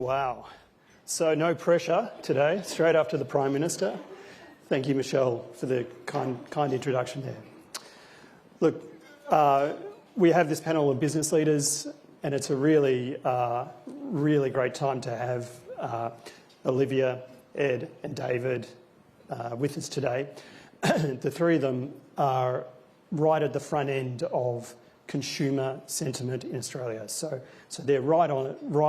Wow. So no pressure today, straight after the Prime Minister. Thank you, Michelle, for the kind introduction there. Look, we have this panel of business leaders, and it's a really great time to have Olivia, Ed and David with us today. The three of them are right at the front end of consumer sentiment in Australia. So they're right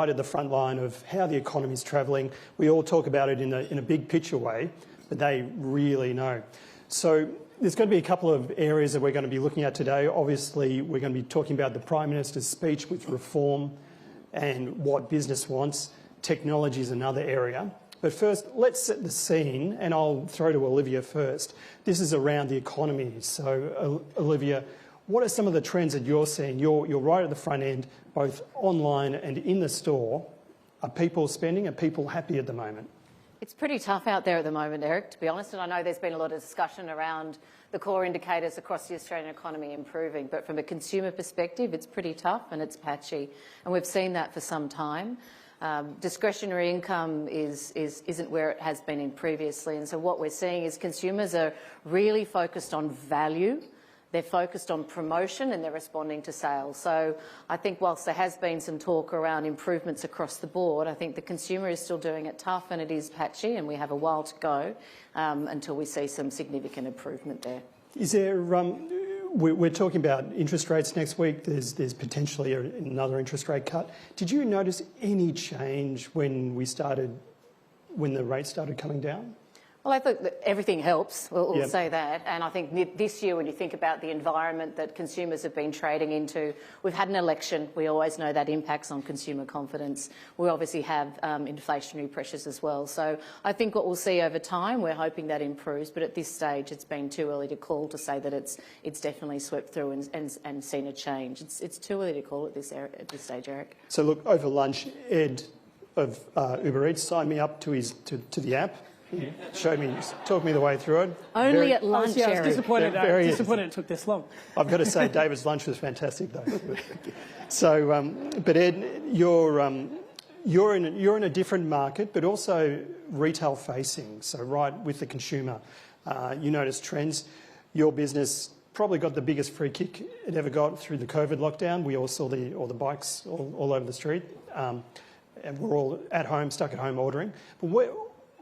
at the front line of how the economy is travelling. We all talk about it in a big picture way, but they really know. So there's going to be a couple of areas that we're going to be looking at today. Obviously, we're going to be talking about the Prime Minister's speech with reform and what business wants. Technology is another area. But first, let's set the scene, and I'll throw to Olivia first. This is around the economy. So, Olivia, what are some of the trends that you're seeing? You're right at the front end, both online and in the store. Are people spending? Are people happy at the moment? It's pretty tough out there at the moment, Eric, to be honest, and I know there's been a lot of discussion around the core indicators across the Australian economy improving, but from a consumer perspective, it's pretty tough and it's patchy, and we've seen that for some time. Discretionary income isn't where it has been in previously, and so what we're seeing is consumers are really focused on value. They're focused on promotion and they're responding to sales. So I think whilst there has been some talk around improvements across the board, I think the consumer is still doing it tough and it is patchy, and we have a while to go until we see some significant improvement there. Is there, we're talking about interest rates next week. There's potentially another interest rate cut. Did you notice any change when the rates started coming down? Well, I think that everything helps, we'll say that. And I think this year, when you think about the environment that consumers have been trading into, we've had an election. We always know that impacts on consumer confidence. We obviously have inflationary pressures as well. So I think what we'll see over time, we're hoping that improves. But at this stage, it's been too early to call to say that it's definitely swept through and seen a change. It's too early to call at this stage, Eric. So look, over lunch, Ed of Uber Eats signed me up to the app. He talked me the way through it. Only at lunch, I was disappointed it took this long. I've got to say, David's lunch was fantastic, though. So, but Ed, you're in a different market, but also retail facing. So, right with the consumer, you notice trends. Your business probably got the biggest free kick it ever got through the COVID lockdown. We all saw all the bikes all over the street, and we're all at home, stuck at home ordering. But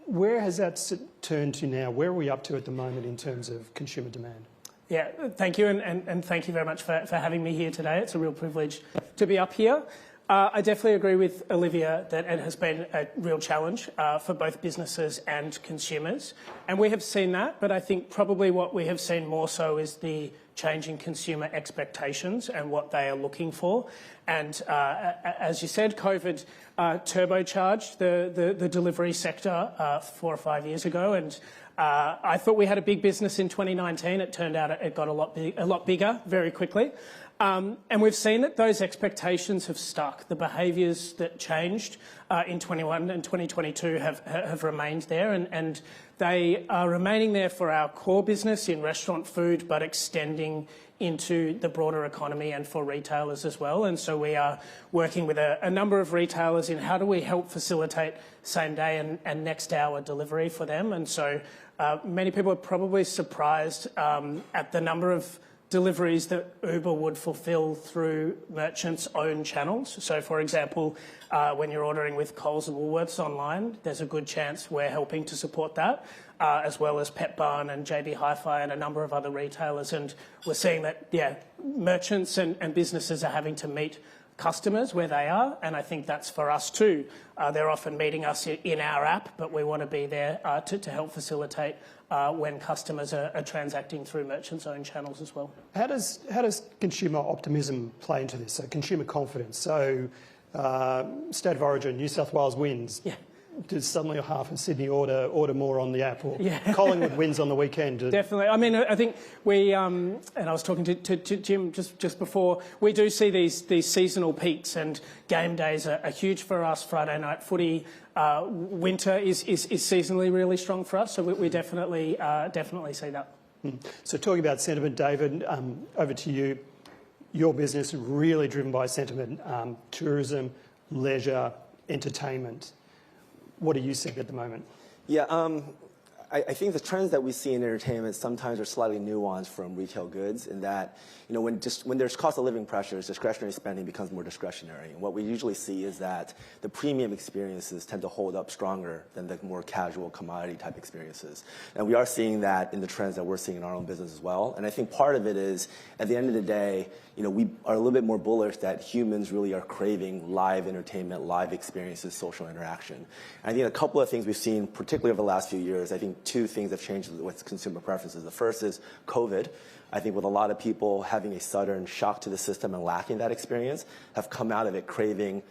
where has that turned to now? Where are we up to at the moment in terms of consumer demand? Yeah, thank you, and thank you very much for having me here today. It's a real privilege to be up here. I definitely agree with Olivia that it has been a real challenge for both businesses and consumers, and we have seen that, but I think probably what we have seen more so is the changing consumer expectations and what they are looking for. And as you said, COVID turbocharged the delivery sector 4 or 5 years ago, and I thought we had a big business in 2019. It turned out it got a lot bigger very quickly. And we've seen that those expectations have stuck. The behaviours that changed in 21 and 2022 have remained there, and they are remaining there for our core business in restaurant food, but extending into the broader economy and for retailers as well. And so we are working with a number of retailers in how do we help facilitate same day and next hour delivery for them. And so many people are probably surprised at the number of deliveries that Uber would fulfil through merchants' own channels. So, for example, when you're ordering with Coles and Woolworths online, there's a good chance we're helping to support that, as well as Petbarn and JB Hi-Fi and a number of other retailers. And we're seeing that, merchants and businesses are having to meet customers where they are, and I think that's for us too. They're often meeting us in our app, but we want to be there to help facilitate when customers are transacting through merchants' own channels as well. How does consumer optimism play into this? So consumer confidence. So State of Origin, New South Wales wins. Yeah. Does suddenly half of Sydney order more on the app, or Collingwood wins on the weekend? Definitely. I mean, I think we, and I was talking to Jim just before, we do see these seasonal peaks, and game days are huge for us. Friday night footy, winter is seasonally really strong for us, so we definitely see that. So talking about sentiment, David, over to you. Your business is really driven by sentiment, tourism, leisure, entertainment. What are you seeing at the moment? Yeah, I think the trends that we see in entertainment sometimes are slightly nuanced from retail goods in that, you know, when there's cost of living pressures, discretionary spending becomes more discretionary. And what we usually see is that the premium experiences tend to hold up stronger than the more casual commodity type experiences. And we are seeing that in the trends that we're seeing in our own business as well. And I think part of it is, at the end of the day, you know, we are a little bit more bullish that humans really are craving live entertainment, live experiences, social interaction. And I think a couple of things we've seen, particularly over the last few years, I think two things have changed with consumer preferences. The first is COVID. I think with a lot of people having a sudden shock to the system and lacking that experience, have come out of it craving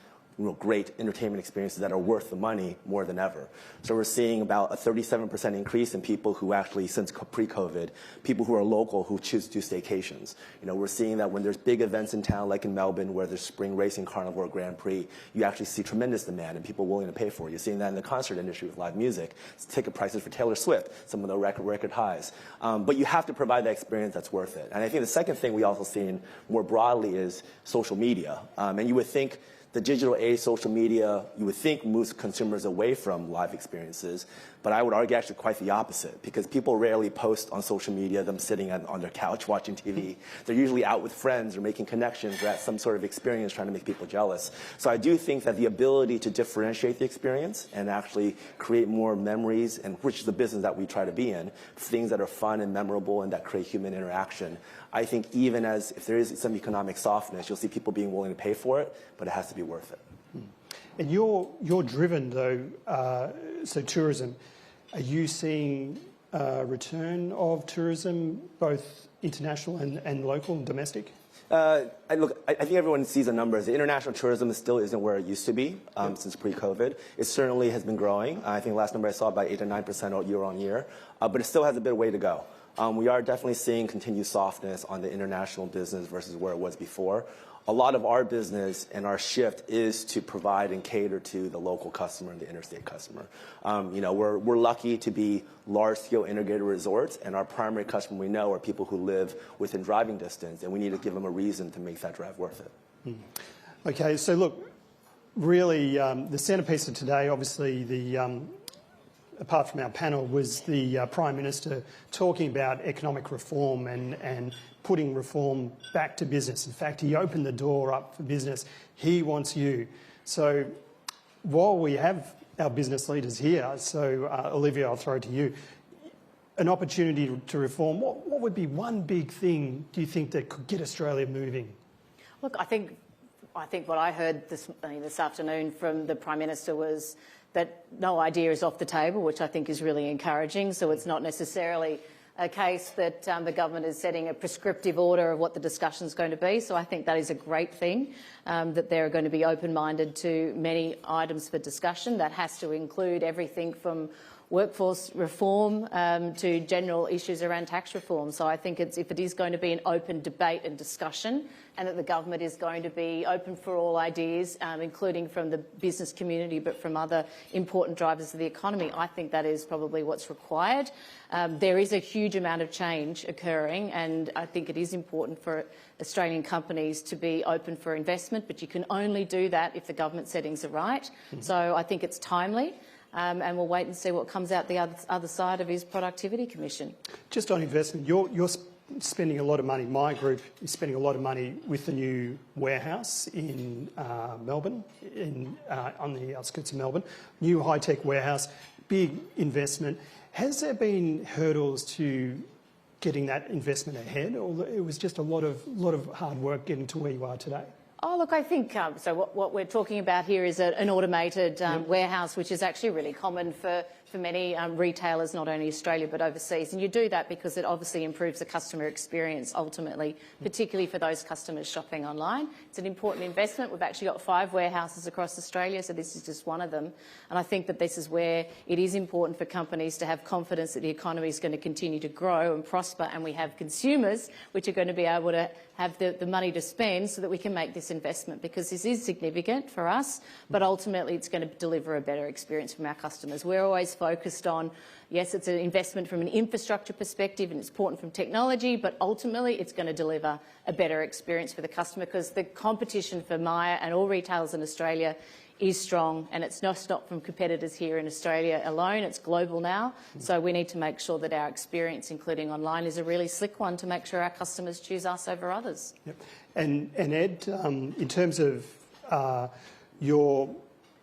great entertainment experiences that are worth the money more than ever. So we're seeing about a 37% increase in people who actually, since pre-COVID, people who are local who choose to do staycations. You know, we're seeing that when there's big events in town, like in Melbourne, where there's Spring Racing Carnival or Grand Prix, you actually see tremendous demand and people willing to pay for it. You're seeing that in the concert industry with live music. Ticket prices for Taylor Swift, some of the record highs. But you have to provide that experience that's worth it. And I think the second thing we also seen more broadly is social media. And you would think the digital age, social media, you would think moves consumers away from live experiences, but I would argue actually quite the opposite, because people rarely post on social media them sitting on their couch watching TV. They're usually out with friends or making connections or at some sort of experience trying to make people jealous. So I do think that the ability to differentiate the experience and actually create more memories, and which is the business that we try to be in, things that are fun and memorable and that create human interaction. I think even as if there is some economic softness, you'll see people being willing to pay for it, but it has to be worth it. And you're driven though, so tourism. Are you seeing a return of tourism, both international and local and domestic? I think everyone sees the numbers. The international tourism still isn't where it used to be since pre-COVID. It certainly has been growing. I think the last number I saw about 8 to 9% year on year, but it still has a bit of way to go. We are definitely seeing continued softness on the international business versus where it was before. A lot of our business and our shift is to provide and cater to the local customer and the interstate customer. You know, we're lucky to be large-scale integrated resorts, and our primary customer we know are people who live within driving distance, and we need to give them a reason to make that drive worth it. Okay, so look, really, the centrepiece of today, obviously, apart from our panel, was the Prime Minister talking about economic reform and putting reform back to business. In fact, he opened the door up for business. He wants you. So while we have our business leaders here, so Olivia, I'll throw it to you, an opportunity to reform, what would be one big thing, do you think, that could get Australia moving? Look, I think what I heard this afternoon from the Prime Minister was that no idea is off the table, which I think is really encouraging. So it's not necessarily a case that the government is setting a prescriptive order of what the discussion is going to be. So I think that is a great thing, that they're going to be open-minded to many items for discussion. That has to include everything from workforce reform to general issues around tax reform. So I think if it is going to be an open debate and discussion, and that the government is going to be open for all ideas, including from the business community, but from other important drivers of the economy, I think that is probably what's required. There is a huge amount of change occurring, and I think it is important for Australian companies to be open for investment, but you can only do that if the government settings are right. So I think it's timely. And we'll wait and see what comes out the other side of his Productivity Commission. Just on investment, you're spending a lot of money. My group is spending a lot of money with the new warehouse in Melbourne, on the outskirts of Melbourne. New high-tech warehouse, big investment. Has there been hurdles to getting that investment ahead, or it was just a lot of hard work getting to where you are today? Oh, look, I think, so what we're talking about here is an automated warehouse, which is actually really common for many retailers, not only Australia but overseas. And you do that because it obviously improves the customer experience ultimately, particularly for those customers shopping online. It's an important investment. We've actually got 5 warehouses across Australia, so this is just one of them. And I think that this is where it is important for companies to have confidence that the economy is going to continue to grow and prosper, and we have consumers which are going to be able to have the money to spend so that we can make this investment, because this is significant for us, but ultimately it's going to deliver a better experience from our customers. We're always focused on, yes, it's an investment from an infrastructure perspective and it's important from technology, but ultimately it's going to deliver a better experience for the customer, because the competition for Myer and all retailers in Australia is strong, and it's not from competitors here in Australia alone, it's global now. So we need to make sure that our experience, including online, is a really slick one to make sure our customers choose us over others. Yep. And Ed, in terms of your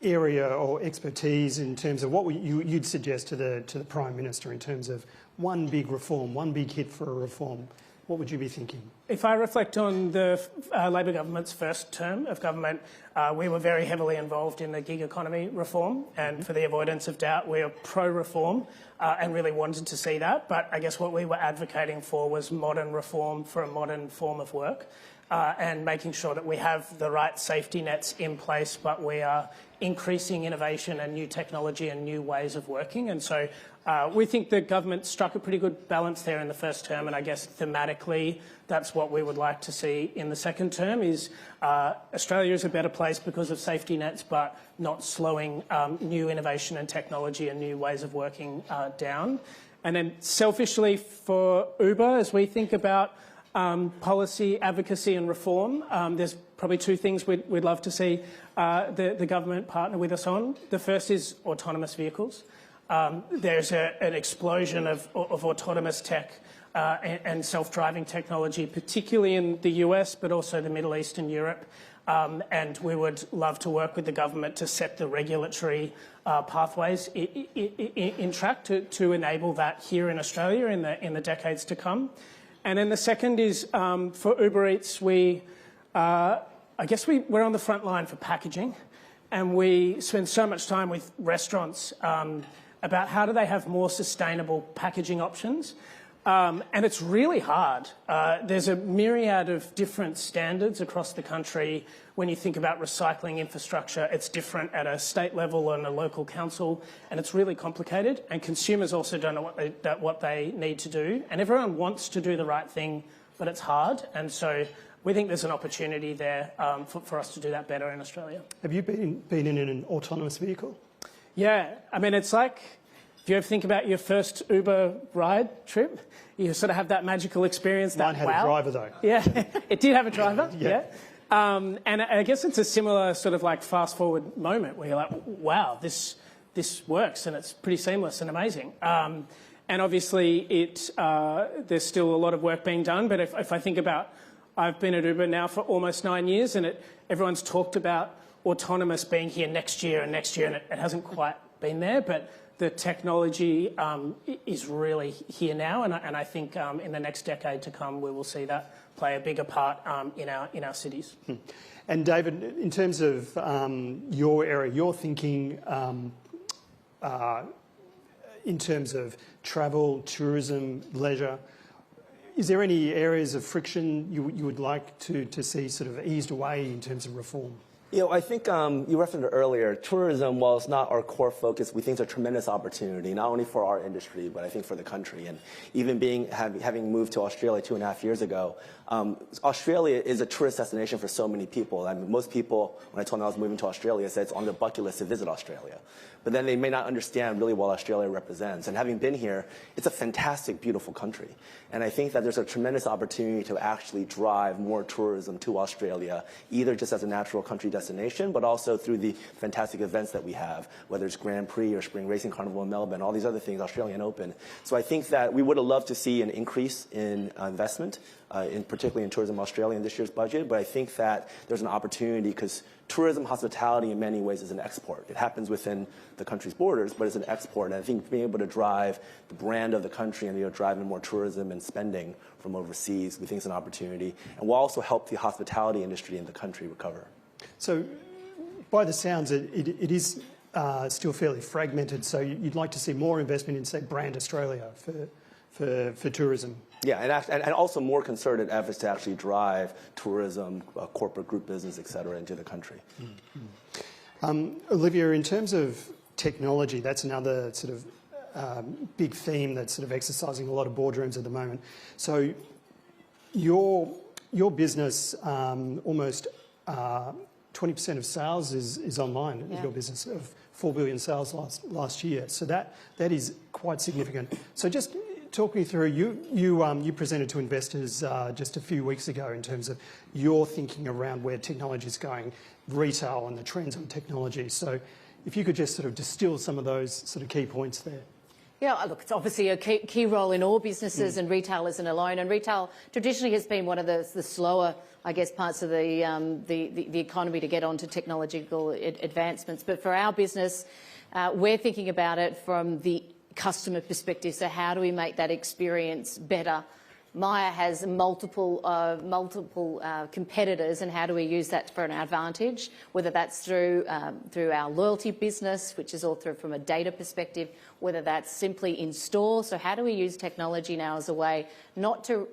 area or expertise, in terms of what you'd suggest to the Prime Minister in terms of one big reform, one big hit for a reform, what would you be thinking? If I reflect on the Labor government's first term of government, we were very heavily involved in the gig economy reform, and for the avoidance of doubt, we are pro-reform and really wanted to see that. But I guess what we were advocating for was modern reform for a modern form of work, and making sure that we have the right safety nets in place, but we are increasing innovation and new technology and new ways of working. And so we think the government struck a pretty good balance there in the first term, and I guess thematically that's what we would like to see in the second term is Australia is a better place because of safety nets, but not slowing new innovation and technology and new ways of working down. And then selfishly for Uber, as we think about policy, advocacy and reform, there's probably two things we'd love to see the government partner with us on. The first is autonomous vehicles. There's an explosion of autonomous tech and self-driving technology, particularly in the US, but also the Middle East and Europe. And we would love to work with the government to set the regulatory pathways in track to enable that here in Australia in the decades to come. And then the second is for Uber Eats, we're on the front line for packaging, and we spend so much time with restaurants about how do they have more sustainable packaging options. And it's really hard. There's a myriad of different standards across the country. When you think about recycling infrastructure, it's different at a state level and a local council, and it's really complicated. And consumers also don't know what they need to do. And everyone wants to do the right thing, but it's hard. And so we think there's an opportunity there for us to do that better in Australia. Have you been in an autonomous vehicle? Yeah, I mean, it's like, if you ever think about your first Uber ride trip, you sort of have that magical experience. Mine had a driver, though. Yeah, it did have a driver, yeah. And I guess it's a similar sort of like fast-forward moment where you're like, wow, this works and it's pretty seamless and amazing. And obviously, there's still a lot of work being done, but if I think about, I've been at Uber now for almost 9 years, and everyone's talked about autonomous being here next year, and it hasn't quite been there, but the technology is really here now, and I think in the next decade to come, we will see that play a bigger part in our cities. And David, in terms of your area, your thinking in terms of travel, tourism, leisure, is there any areas of friction you would like to see sort of eased away in terms of reform? You know, I think you referenced it earlier. Tourism, while it's not our core focus, we think it's a tremendous opportunity, not only for our industry, but I think for the country. And even having moved to Australia 2.5 years ago, Australia is a tourist destination for so many people. I mean, most people, when I told them I was moving to Australia, said it's on their bucket list to visit Australia. But then they may not understand really what Australia represents. And having been here, it's a fantastic, beautiful country. And I think that there's a tremendous opportunity to actually drive more tourism to Australia, either just as a natural country destination, but also through the fantastic events that we have, whether it's Grand Prix or Spring Racing Carnival in Melbourne, all these other things, Australian Open. So I think that we would have loved to see an increase in investment, particularly in Tourism Australia in this year's budget, but I think that there's an opportunity because tourism, hospitality in many ways is an export. It happens within the country's borders, but it's an export. And I think being able to drive the brand of the country and driving more tourism and spending from overseas, we think is an opportunity. And will also help the hospitality industry in the country recover. So by the sounds, it is still fairly fragmented. So you'd like to see more investment in, say, Brand Australia for tourism. Yeah, and also more concerted efforts to actually drive tourism, corporate group business, et cetera, into the country. Olivia, in terms of technology, that's another sort of big theme that's sort of exercising a lot of boardrooms at the moment. So your business, almost 20% of sales is online. Yeah. Your business of 4 billion sales last year. So that is quite significant. So just talk me through, you presented to investors just a few weeks ago in terms of your thinking around where technology is going. retail and the trends on technology. So if you could just sort of distill some of those sort of key points there. Yeah, look, it's obviously a key role in all businesses, and retail isn't alone. And retail traditionally has been one of the slower, I guess, parts of the economy to get onto technological advancements. But for our business, we're thinking about it from the customer perspective. So how do we make that experience better? Myer has multiple competitors, and how do we use that for an advantage? Whether that's through our loyalty business, which is all through from a data perspective, whether that's simply in store. So how do we use technology now as a way not to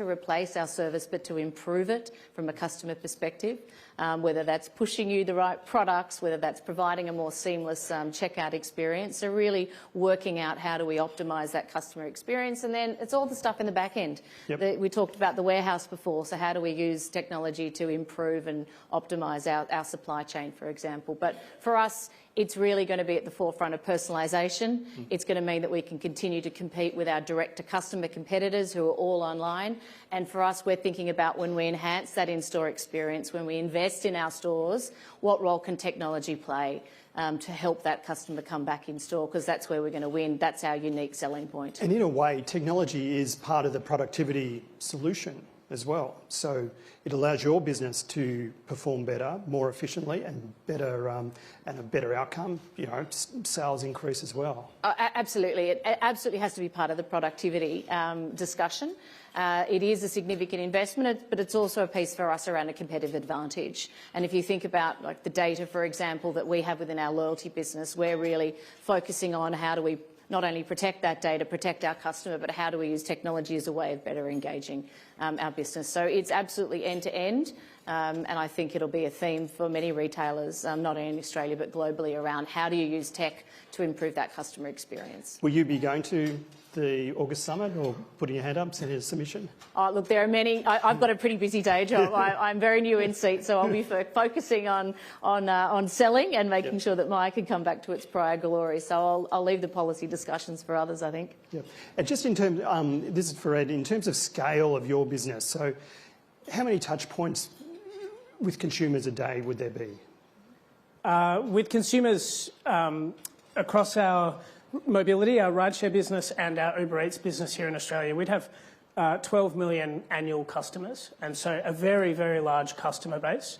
replace our service, but to improve it from a customer perspective? Whether that's pushing you the right products, whether that's providing a more seamless checkout experience. So really working out how do we optimise that customer experience, and then it's all the stuff in the back end. Yep. We talked about the warehouse before, so how do we use technology to improve and optimise our supply chain, for example. But for us, it's really going to be at the forefront of personalisation. It's going to mean that we can continue to compete with our direct-to-customer competitors who are all online. And for us, we're thinking about when we enhance that in-store experience, when we invest in our stores, what role can technology play to help that customer come back in store, because that's where we're going to win. That's our unique selling point. And in a way, technology is part of the productivity solution as well. So it allows your business to perform better, more efficiently, and better and a better outcome. You know, sales increase as well. Absolutely, it absolutely has to be part of the productivity discussion. It is a significant investment, but it's also a piece for us around a competitive advantage. And if you think about like the data, for example, that we have within our loyalty business, we're really focusing on how do we not only protect that data, protect our customer, but how do we use technology as a way of better engaging our business. So it's absolutely end-to-end, and I think it'll be a theme for many retailers, not only in Australia but globally, around how do you use tech to improve that customer experience. Will you be going to the August Summit or putting your hand up, sending a submission? Oh, look, there are many. I've got a pretty busy day job. I'm very new in seat, so I'll be focusing on selling and making sure that Myer can come back to its prior glory. So I'll leave the policy discussions for others, I think. Yeah. And just in terms, this is for Ed, in terms of scale of your business, so how many touch points with consumers a day would there be? With consumers across our mobility, our rideshare business and our Uber Eats business here in Australia, we'd have 12 million annual customers, and so a very, very large customer base.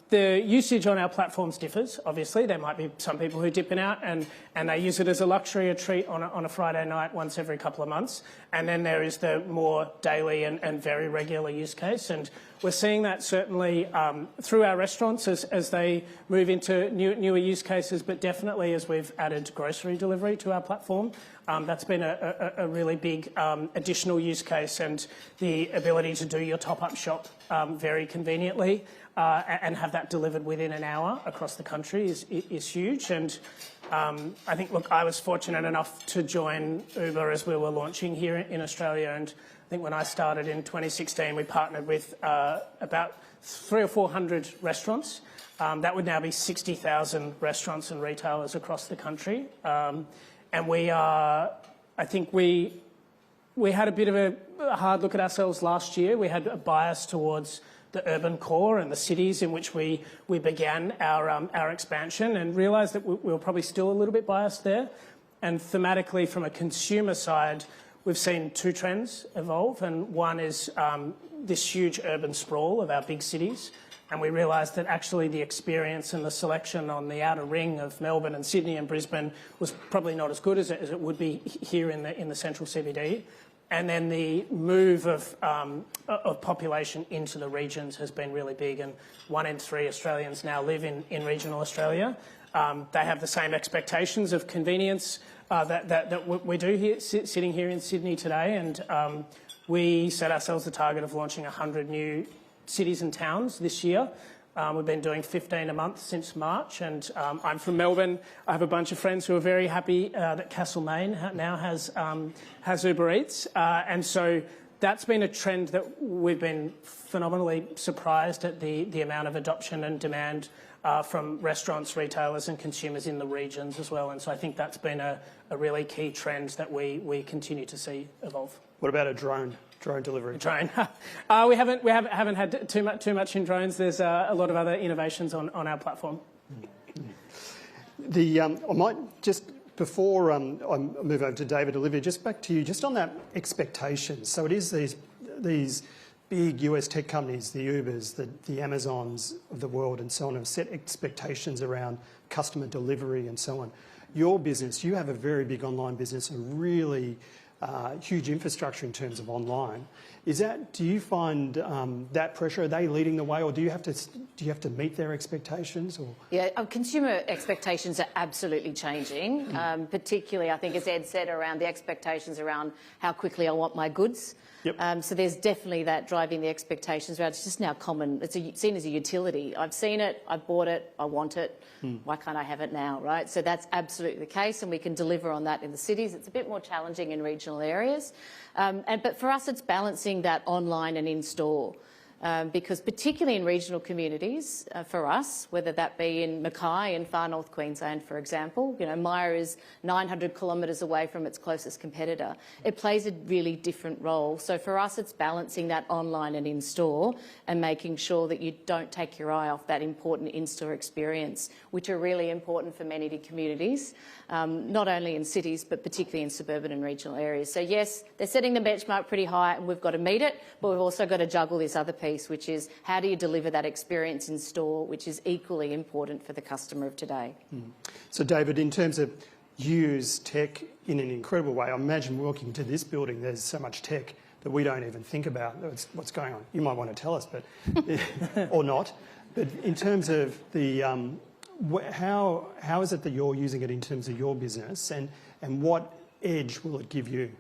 The usage on our platforms differs, obviously. There might be some people who dip in out and they use it as a luxury, a treat on a Friday night once every couple of months. And then there is the more daily and very regular use case. And we're seeing that certainly through our restaurants as they move into newer use cases, but definitely as we've added grocery delivery to our platform. That's been a really big additional use case, and the ability to do your top-up shop very conveniently and have that delivered within an hour across the country is huge. And I think, look, I was fortunate enough to join Uber as we were launching here in Australia, and I think when I started in 2016, we partnered with about 300 or 400 restaurants. That would now be 60,000 restaurants and retailers across the country. And I think we had a bit of a hard look at ourselves last year. We had a bias towards the urban core and the cities in which we began our expansion, and realised that we were probably still a little bit biased there. And thematically, from a consumer side, we've seen two trends evolve, and one is this huge urban sprawl of our big cities. And we realised that actually the experience and the selection on the outer ring of Melbourne and Sydney and Brisbane was probably not as good as it would be here in the central CBD. And then the move of population into the regions has been really big, and 1 in 3 Australians now live in regional Australia. They have the same expectations of convenience that we do here, sitting here in Sydney today, and we set ourselves the target of launching 100 new cities and towns this year. We've been doing 15 a month since March, and I'm from Melbourne. I have a bunch of friends who are very happy that Castlemaine now has Uber Eats, and so that's been a trend that we've been phenomenally surprised at the amount of adoption and demand from restaurants, retailers and consumers in the regions as well. And so I think that's been a really key trend that we continue to see evolve. What about a drone Drone delivery. Drone. We haven't had too much in drones. There's a lot of other innovations on our platform. I might just, before I move over to David, Olivia, just back to you, just on that expectations. So it is these big US tech companies, the Ubers, the Amazons of the world and so on, have set expectations around customer delivery and so on. Your business, you have a very big online business, a really huge infrastructure in terms of online. Do you find that pressure? Are they leading the way, or do you have to meet their expectations? Or? Yeah, consumer expectations are absolutely changing, particularly, I think, as Ed said, around the expectations around how quickly I want my goods. Yep. So there's definitely that driving the expectations around. It's just now common. It's seen as a utility. I've seen it, I've bought it, I want it. Why can't I have it now, right? So that's absolutely the case, and we can deliver on that in the cities. It's a bit more challenging in regional areas. But for us, it's balancing that online and in-store. Because particularly in regional communities, for us, whether that be in Mackay in far north Queensland, for example, Myer is 900 kilometres away from its closest competitor. It plays a really different role. So for us, it's balancing that online and in-store and making sure that you don't take your eye off that important in-store experience, which are really important for many communities, not only in cities, but particularly in suburban and regional areas. So yes, they're setting the benchmark pretty high and we've got to meet it, but we've also got to juggle this other piece, which is how do you deliver that experience in store, which is equally important for the customer of today. So David, in terms of use tech in an incredible way, I imagine walking into this building, there's so much tech that we don't even think about what's going on. You might want to tell us, but or not. But in terms of the how is it that you're using it in terms of your business, and what edge will it give you?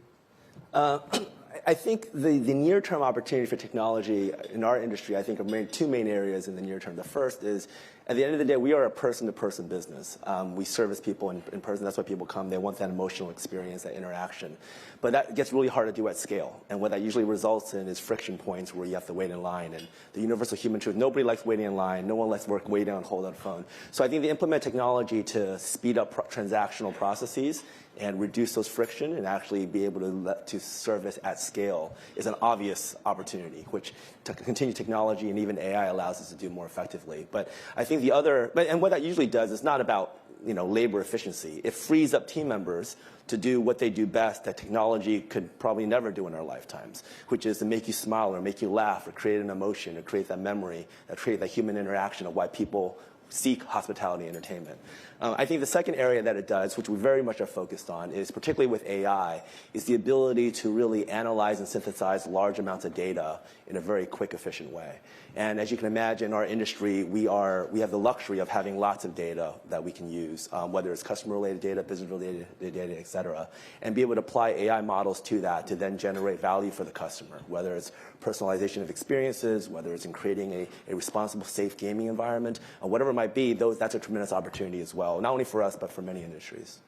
I think the near-term opportunity for technology in our industry, I think, are two main areas in the near term. The first is, at the end of the day, we are a person-to-person business. We service people in person. That's why people come. They want that emotional experience, that interaction. But that gets really hard to do at scale. And what that usually results in is friction points where you have to wait in line. And the universal human truth, nobody likes waiting in line. No one likes waiting on hold on phone. So I think they implement technology to speed up transactional processes and reduce those friction and actually be able to service at scale is an obvious opportunity, which continued technology and even AI allows us to do more effectively. But I think and what that usually does is not about labor efficiency. It frees up team members to do what they do best that technology could probably never do in our lifetimes, which is to make you smile or make you laugh or create an emotion or create that memory, or create that human interaction of why people seek hospitality entertainment. I think the second area that it does, which we very much are focused on, is particularly with AI, is the ability to really analyze and synthesize large amounts of data in a very quick, efficient way. And as you can imagine, our industry, we have the luxury of having lots of data that we can use, whether it's customer-related data, business-related data, et cetera, and be able to apply AI models to that to then generate value for the customer, whether it's personalization of experiences, whether it's in creating a responsible, safe gaming environment, or whatever it might be, that's a tremendous opportunity as well, not only for us, but for many industries.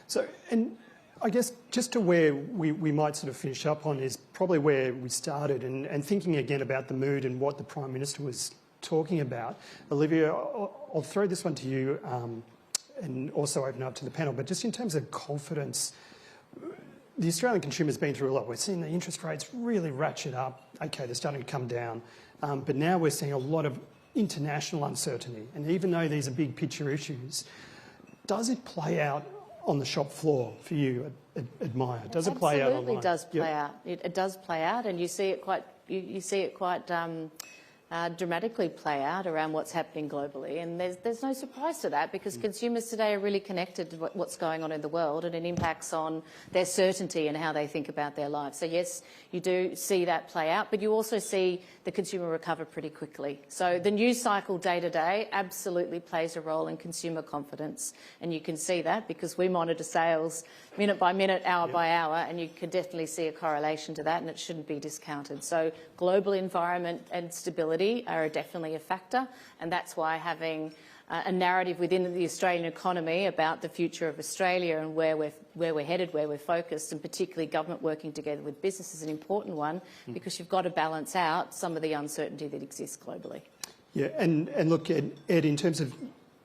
So, and I guess just to where we might sort of finish up on is probably where we started, and thinking again about the mood and what the Prime Minister was talking about. Olivia, I'll throw this one to you and also open up to the panel, but just in terms of confidence, the Australian consumer's been through a lot. We're seeing the interest rates really ratchet up. Okay, they're starting to come down. But now we're seeing a lot of international uncertainty. And even though these are big picture issues, does it play out on the shop floor for you at Myer? Does it play out online? Absolutely does play out. It does play out, and you see it quite dramatically play out around what's happening globally. And there's no surprise to that, because consumers today are really connected to what's going on in the world, and it impacts on their certainty and how they think about their lives. So yes, you do see that play out, but you also see the consumer recover pretty quickly. So the news cycle day to day absolutely plays a role in consumer confidence, and you can see that because we monitor sales minute by minute, hour by hour, and you can definitely see a correlation to that, and it shouldn't be discounted. So global environment and stability are definitely a factor, and that's why having a narrative within the Australian economy about the future of Australia and where we're headed, where we're focused, and particularly government working together with business is an important one, because you've got to balance out some of the uncertainty that exists globally. Yeah, and look, Ed, in terms of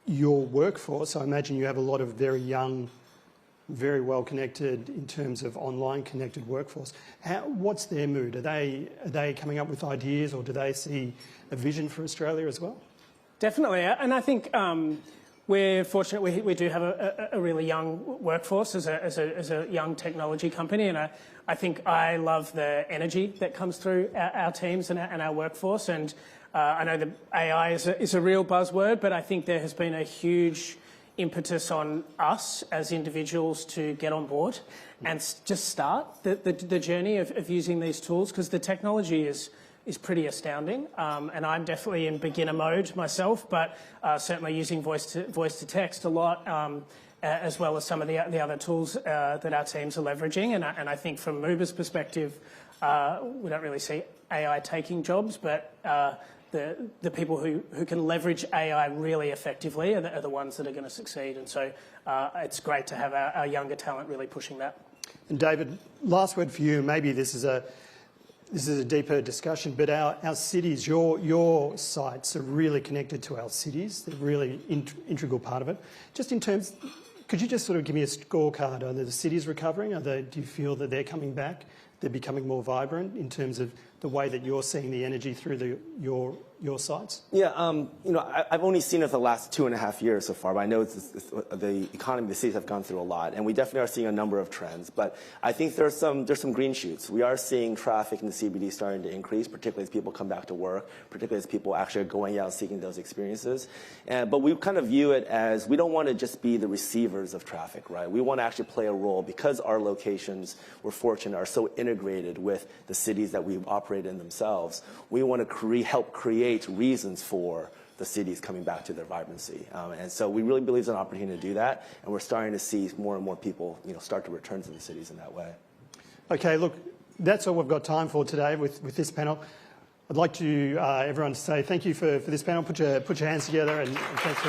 your workforce, I imagine you have a lot of very young very well connected in terms of online connected workforce. What's their mood? Are they coming up with ideas, or do they see a vision for Australia as well? Definitely, and I think we're fortunate. We do have a really young workforce as a young technology company, and I think I love the energy that comes through our teams and our workforce. And I know that AI is a real buzzword, but I think there has been a huge impetus on us as individuals to get on board and just start the journey of using these tools, because the technology is pretty astounding, and I'm definitely in beginner mode myself, but certainly using voice to text a lot, as well as some of the other tools that our teams are leveraging. And I think from Uber's perspective, we don't really see AI taking jobs, but the people who can leverage AI really effectively are the ones that are going to succeed. And so it's great to have our younger talent really pushing that. And David, last word for you. Maybe this is a deeper discussion, but our cities, your sites are really connected to our cities. They're really integral part of it. Just in terms, could you just sort of give me a scorecard? Are the cities recovering? Do you feel that they're coming back? They're becoming more vibrant in terms of the way that you're seeing the energy through your sites? Yeah, I've only seen it for the last 2.5 years so far, but I know the economy, the cities have gone through a lot, and we definitely are seeing a number of trends. But I think there's some green shoots. We are seeing traffic in the CBD starting to increase, particularly as people come back to work, particularly as people actually are going out seeking those experiences. But we kind of view it as we don't want to just be the receivers of traffic, right? We want to actually play a role because our locations, we're fortunate, are so integrated with the cities that we operate in themselves. We want to help create reasons for the cities coming back to their vibrancy. And so we really believe there's an opportunity to do that, and we're starting to see more and more people start to return to the cities in that way. Okay, look, that's all we've got time for today with this panel. I'd like to everyone to say thank you for this panel. Put your hands together and thanks for